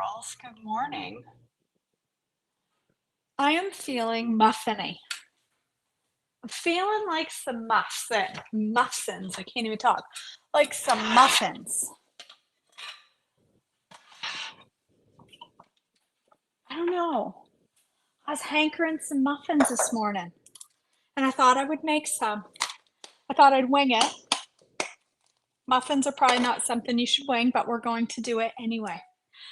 girls. Good morning. I am feeling muffiny. I'm feeling like some muffins. I can't even talk. Like some muffins. I don't know. I was hankering some muffins this morning, and I thought I would make some. I thought I'd wing it. Muffins are probably not something you should wing, but we're going to do it anyway.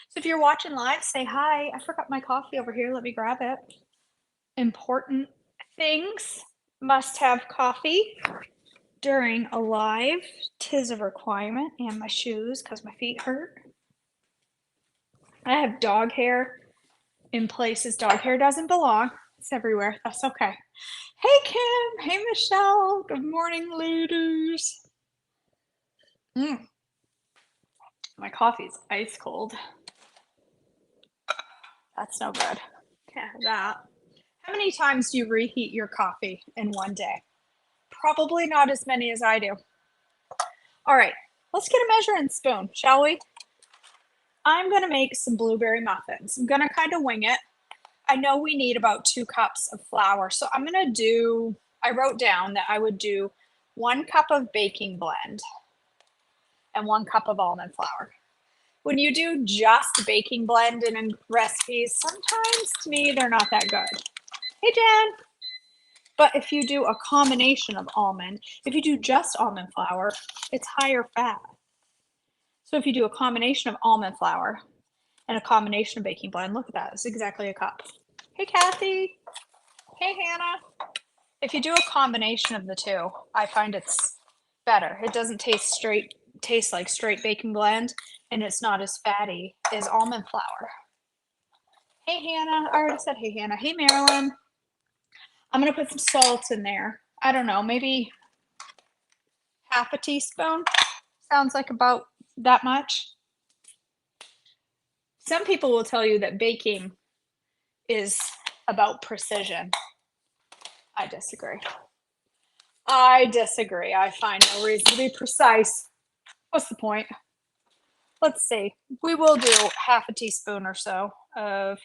So if you're watching live, say hi. I forgot my coffee over here. Let me grab it. Important things must have coffee during a live. 'Tis a requirement. And my shoes because my feet hurt. I have dog hair in places dog hair doesn't belong. It's everywhere. That's okay. Hey Kim. Hey Michelle. Good morning, ladies. My coffee's ice cold. That's no good. Can't have that. How many times do you reheat your coffee in one day? Probably not as many as I do. All right, let's get a measuring spoon, shall we? I'm gonna make some blueberry muffins. I'm gonna kind of wing it. I know we need about 2 cups of flour, so I'm gonna do, I wrote down that I would do 1 cup of baking blend and 1 cup of almond flour. When you do just baking blend in recipes, sometimes to me they're not that good. Hey Jen. But if you do a combination of almond, if you do just almond flour, it's higher fat. So if you do a combination of almond flour and a combination of baking blend, look at that, it's exactly a cup. Hey Kathy. Hey Hannah. If you do a combination of the two, I find it's better. It doesn't taste like straight baking blend, and it's not as fatty as almond flour. Hey Hannah. I already said hey Hannah. Hey Marilyn. I'm gonna put some salt in there. I don't know, maybe half a teaspoon. Sounds like about that much. Some people will tell you that baking is about precision. I disagree. I find no reason to be precise. What's the point? Let's see. We will do half a teaspoon or so of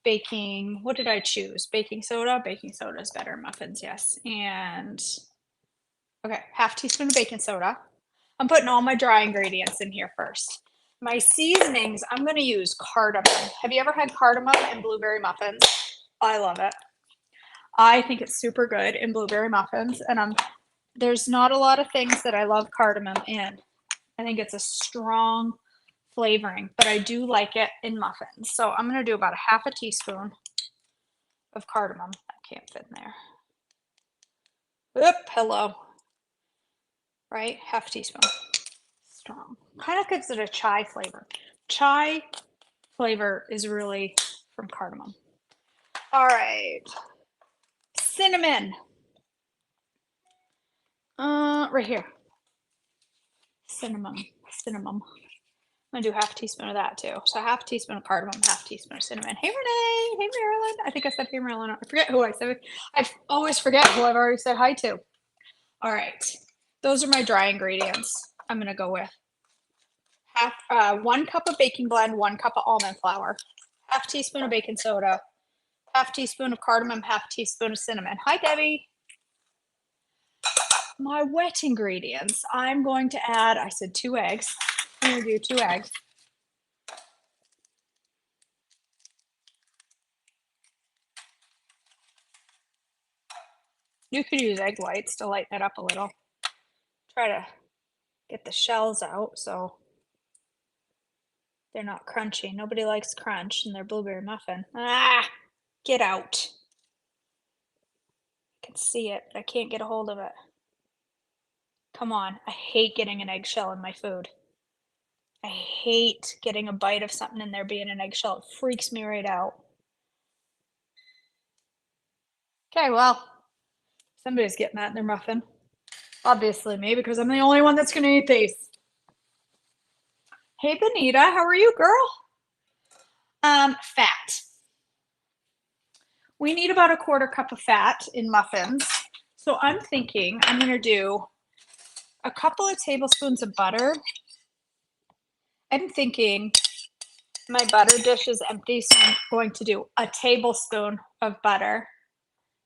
baking. What did I choose? Baking soda? Baking soda is better in muffins, yes. And okay, half teaspoon of baking soda. I'm putting all my dry ingredients in here first. My seasonings, I'm going to use cardamom. Have you ever had cardamom in blueberry muffins? I love it. I think it's super good in blueberry muffins, and there's not a lot of things that I love cardamom in. I think it's a strong flavoring, but I do like it in muffins. So I'm going to do about a half a teaspoon of cardamom. I can't fit in there. Oop, hello. Right? Half a teaspoon. Strong. Kind of gives it a chai flavor. Chai flavor is really from cardamom. All right. Cinnamon. Right here. Cinnamon. I'm gonna do half a teaspoon of that too. So half a teaspoon of cardamom, half a teaspoon of cinnamon. Hey Renee. Hey Marilyn. I think I said hey Marilyn. I forget who I said. I always forget who I've already said hi to. All right. Those are my dry ingredients. I'm gonna go with 1 cup of baking blend, 1 cup of almond flour, half teaspoon of baking soda, half teaspoon of cardamom, half teaspoon of cinnamon. Hi, Debbie. My wet ingredients, I'm going to add, I said 2 eggs. I'm going to do 2 eggs. You could use egg whites to lighten it up a little. Try to get the shells out so they're not crunchy. Nobody likes crunch in their blueberry muffin. Ah, get out. I can see it, but I can't get a hold of it. Come on, I hate getting an eggshell in my food. I hate getting a bite of something in there being an eggshell. It freaks me right out. Okay, well, somebody's getting that in their muffin. Obviously me, because I'm the only one that's going to eat these. Hey, Benita, how are you, girl? Fat. We need about a 1/4 cup of fat in muffins. So I'm thinking I'm going to do a couple of tablespoons of butter. I'm thinking My butter dish is empty, so I'm going to do a tablespoon of butter.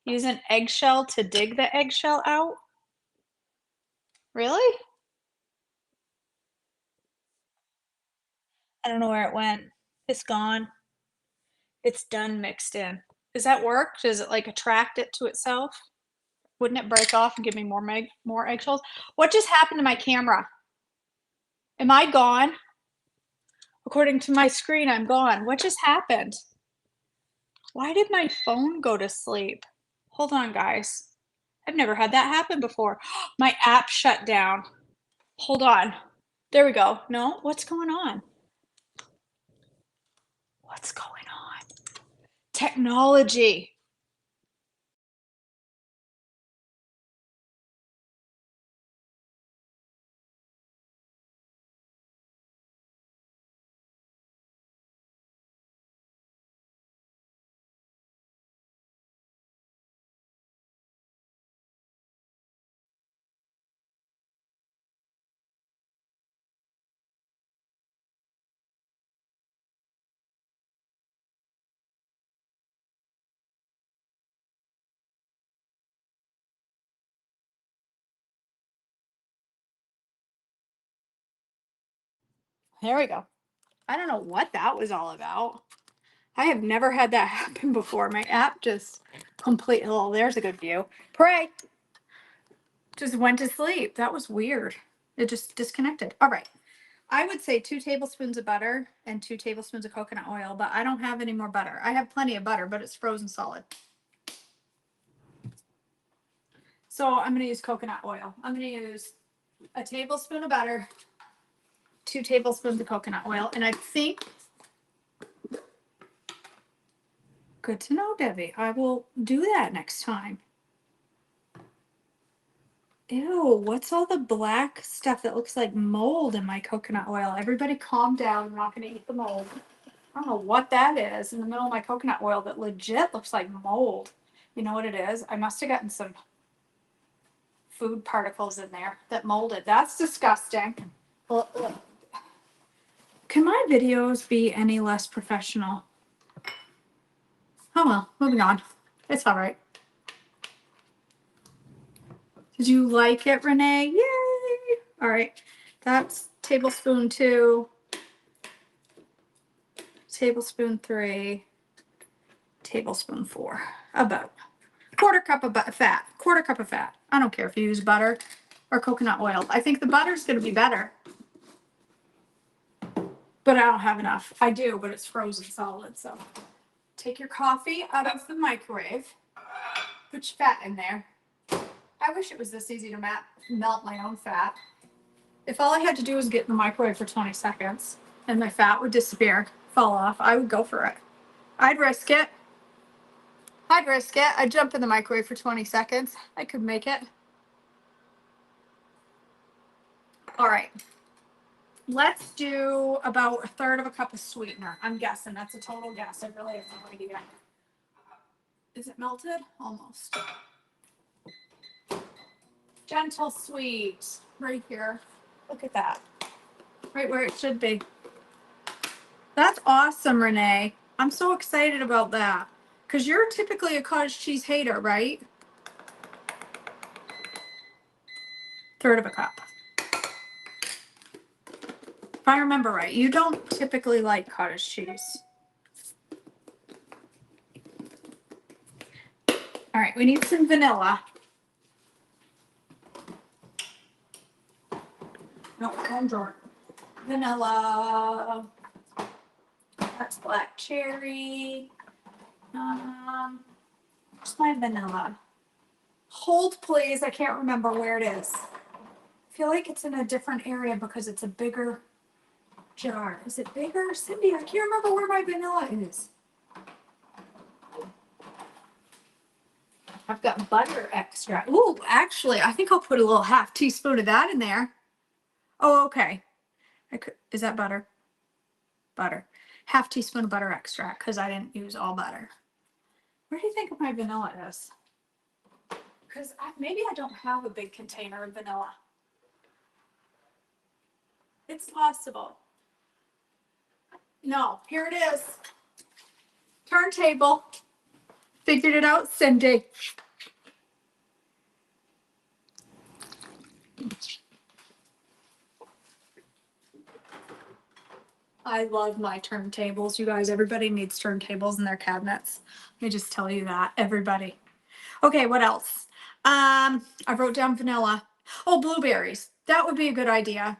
Use an eggshell to dig the eggshell out. Really? I don't know where it went. It's gone. It's done mixed in. Does that work? Does it like attract it to itself? Wouldn't it break off and give me more eggshells? What just happened to my camera? Am I gone? According to my screen, I'm gone. What just happened? Why did my phone go to sleep? Hold on, guys. I've never had that happen before. My app shut down. Hold on. There we go. No, what's going on? What's going on? Technology. There we go. I don't know what that was all about. I have never had that happen before. My app just completely, oh, there's a good view. Pray. Just went to sleep. That was weird. It just disconnected. All right. I would say 2 tablespoons of butter and 2 tablespoons of coconut oil, but I don't have any more butter. I have plenty of butter, but it's frozen solid. So I'm going to use coconut oil. I'm going to use a tablespoon of butter, 2 tablespoons of coconut oil, and I think, good to know, Debbie. I will do that next time. Ew, what's all the black stuff that looks like mold in my coconut oil? Everybody calm down. I'm not going to eat the mold. I don't know what that is in the middle of my coconut oil that legit looks like mold. You know what it is? I must have gotten some food particles in there that molded. That's disgusting. Well, can my videos be any less professional? Oh well, moving on. It's all right. Did you like it, Renee? Yay! All right, that's tablespoon 2, tablespoon 3, tablespoon 4. About quarter cup of fat. Quarter cup of fat. I don't care if you use butter or coconut oil. I think the butter's going to be better, but I don't have enough. I do, but it's frozen solid. So take your coffee out of the microwave. Put your fat in there. I wish it was this easy to melt my own fat. If all I had to do was get in the microwave for 20 seconds and my fat would disappear, fall off, I would go for it. I'd risk it. I'd jump in the microwave for 20 seconds. I could make it. All right. Let's do about 1/3 of a cup of sweetener. I'm guessing. That's a total guess. I really have no idea. Is it melted? Almost. Gentle sweet. Right here. Look at that. Right where it should be. That's awesome, Renee. I'm so excited about that. Because you're typically a cottage cheese hater, right? 1/3 of a cup. If I remember right, you don't typically like cottage cheese. All right, we need some vanilla. No, wrong drawer. Vanilla. That's black cherry. Where's my vanilla? Hold, please. I can't remember where it is. I feel like it's in a different area because it's a bigger jar. Is it bigger? Cindy, I can't remember where my vanilla is. I've got butter extract. Ooh, actually, I think I'll put a little 1/2 teaspoon of that in there. Oh, okay. Is that butter? Butter. 1/2 teaspoon of butter extract because I didn't use all butter. Where do you think my vanilla is? Because maybe I don't have a big container of vanilla. It's possible. No, here it is. Turntable. Figured it out, Cindy. I love my turntables, you guys. Everybody needs turntables in their cabinets. Let me just tell you that, everybody. Okay, what else? I wrote down vanilla. Oh, blueberries. That would be a good idea.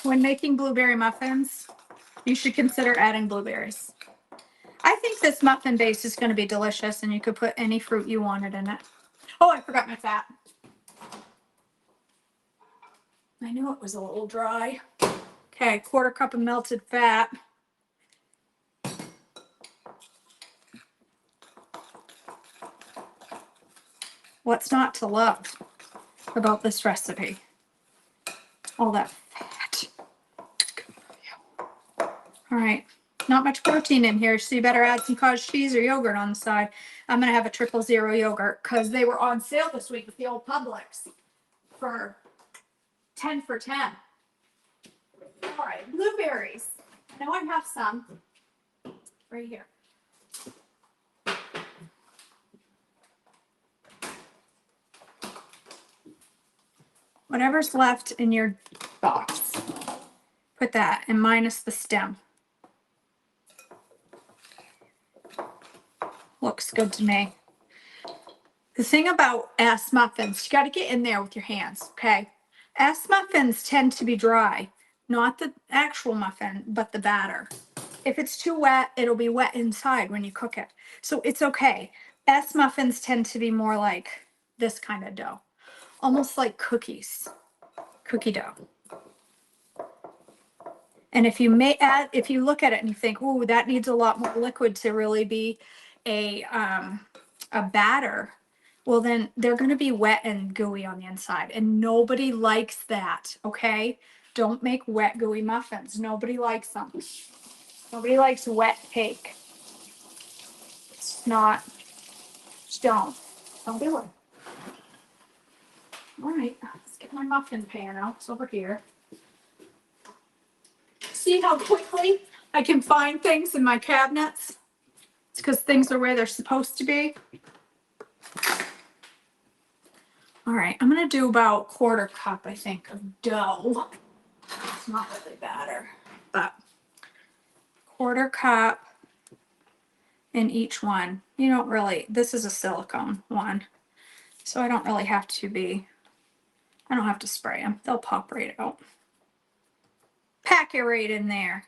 When making blueberry muffins, you should consider adding blueberries. I think this muffin base is going to be delicious, and you could put any fruit you wanted in it. Oh, I forgot my fat. I knew it was a little dry. Okay, 1/4 cup of melted fat. What's not to love about this recipe? All that fat. All right, not much protein in here, so you better add some cottage cheese or yogurt on the side. I'm gonna have a 000 yogurt because they were on sale this week at the old Publix for 10 for 10. All right, blueberries. I know I have some right here. Whatever's left in your box, put that and minus the stem. Looks good to me. The thing about S muffins, you got to get in there with your hands, okay? S muffins tend to be dry, not the actual muffin, but the batter. If it's too wet, it'll be wet inside when you cook it. So it's okay. S muffins tend to be more like this kind of dough, almost like cookies, cookie dough. And if you look at it and you think, "Ooh, that needs a lot more liquid to really be a batter," well, then they're going to be wet and gooey on the inside, and nobody likes that. Okay, don't make wet, gooey muffins. Nobody likes them. Nobody likes wet cake. It's not. Just don't do it. All right, let's get my muffin pan out. It's over here. See how quickly I can find things in my cabinets? It's because things are where they're supposed to be. All right, I'm gonna do about 1/4 cup, I think, of dough. It's not really batter, but 1/4 cup in each one. You don't really, this is a silicone one, so I don't really have to I don't have to spray them. They'll pop right out. Pack it right in there.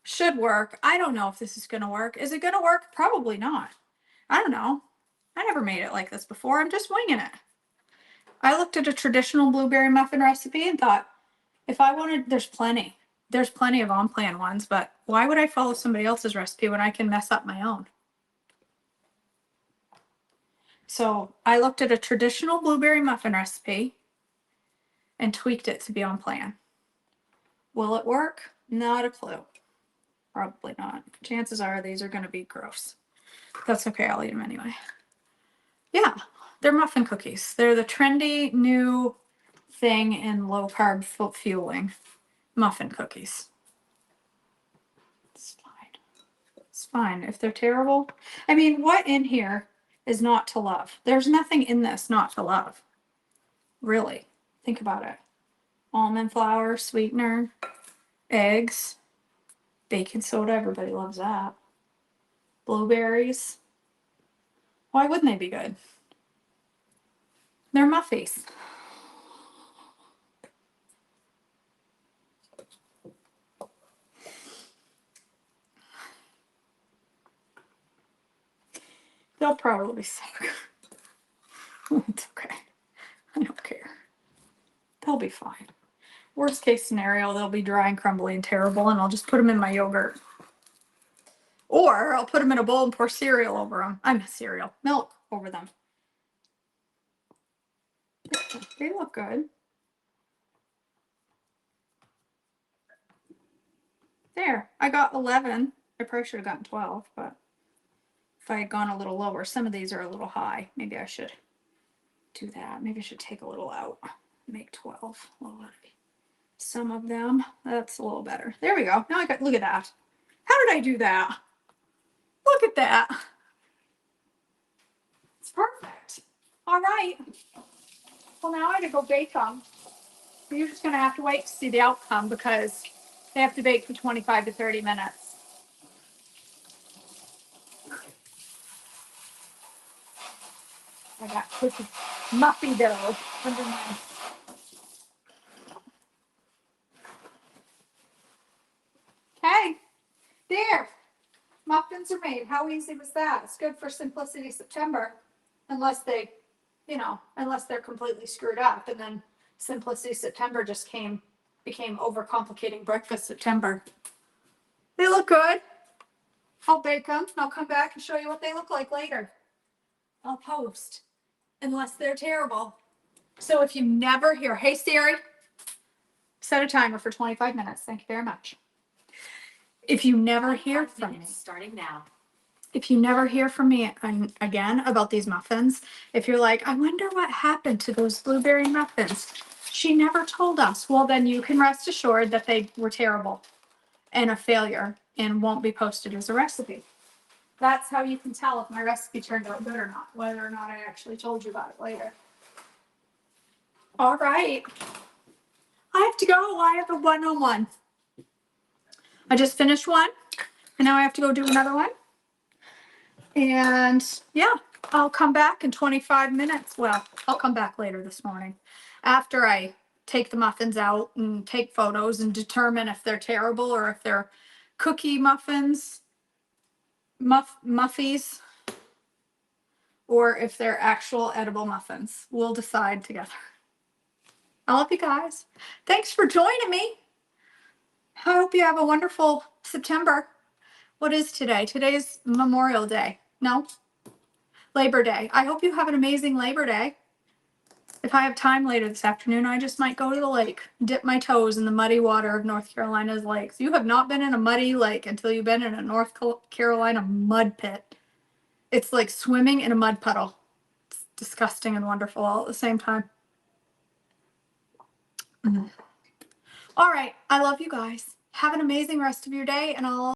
Should work. I don't know if this is gonna work. Is it gonna work? Probably not. I don't know. I never made it like this before. I'm just winging it. I looked at a traditional blueberry muffin recipe and thought, if I wanted, there's plenty. There's plenty of on-plan ones, but why would I follow somebody else's recipe when I can mess up my own? So I looked at a traditional blueberry muffin recipe and tweaked it to be on plan. Will it work? Not a clue. Probably not. Chances are these are going to be gross. That's okay. I'll eat them anyway. Yeah, they're muffin cookies. They're the trendy new thing in low carb fueling. Muffin cookies. It's fine. It's fine. If they're terrible, I mean, what in here is not to love? There's nothing in this not to love. Really, think about it. Almond flour, sweetener, eggs, baking soda. Everybody loves that. Blueberries. Why wouldn't they be good? They're muffies. They'll probably suck. It's okay. I don't care. They'll be fine. Worst case scenario, they'll be dry and crumbly and terrible, and I'll just put them in my yogurt. Or I'll put them in a bowl and pour cereal over them. Milk over them. They look good. There, I got 11. I probably should have gotten 12, but if I had gone a little lower, some of these are a little high. Maybe I should do that. Maybe I should take a little out, make 12. A little heavy. some of them. That's a little better. There we go. Now I got, look at that. How did I do that? Look at that. It's perfect. All right. Well, now I gotta go bake them. You're just gonna have to wait to see the outcome because they have to bake for 25 to 30 minutes. I got cookie muffy dough under my. Okay, there. Muffins are made. How easy was that? It's good for Simplicity September, unless they, unless they're completely screwed up, and then Simplicity September just became overcomplicating Breakfast September. They look good. I'll bake them, and I'll come back and show you what they look like later. I'll post, unless they're terrible. So if you never hear, hey Siri, set a timer for 25 minutes. Thank you very much. If you never hear from me, starting now. If you never hear from me again about these muffins, if you're like, I wonder what happened to those blueberry muffins, she never told us. Well, then you can rest assured that they were terrible and a failure and won't be posted as a recipe. That's how you can tell if my recipe turned out good or not, whether or not I actually told you about it later. All right. I have to go. I have a 101. I just finished one, and now I have to go do another one. And yeah, I'll come back in 25 minutes. Well, I'll come back later this morning after I take the muffins out and take photos and determine if they're terrible or if they're cookie muffins, muffies, or if they're actual edible muffins. We'll decide together. I love you guys. Thanks for joining me. I hope you have a wonderful September. What is today? Today's Memorial Day. No? Labor Day. I hope you have an amazing Labor Day. If I have time later this afternoon, I just might go to the lake, dip my toes in the muddy water of North Carolina's lakes. You have not been in a muddy lake until you've been in a North Carolina mud pit. It's like swimming in a mud puddle. It's disgusting and wonderful all at the same time. All right. I love you guys. Have an amazing rest of your day, and I'll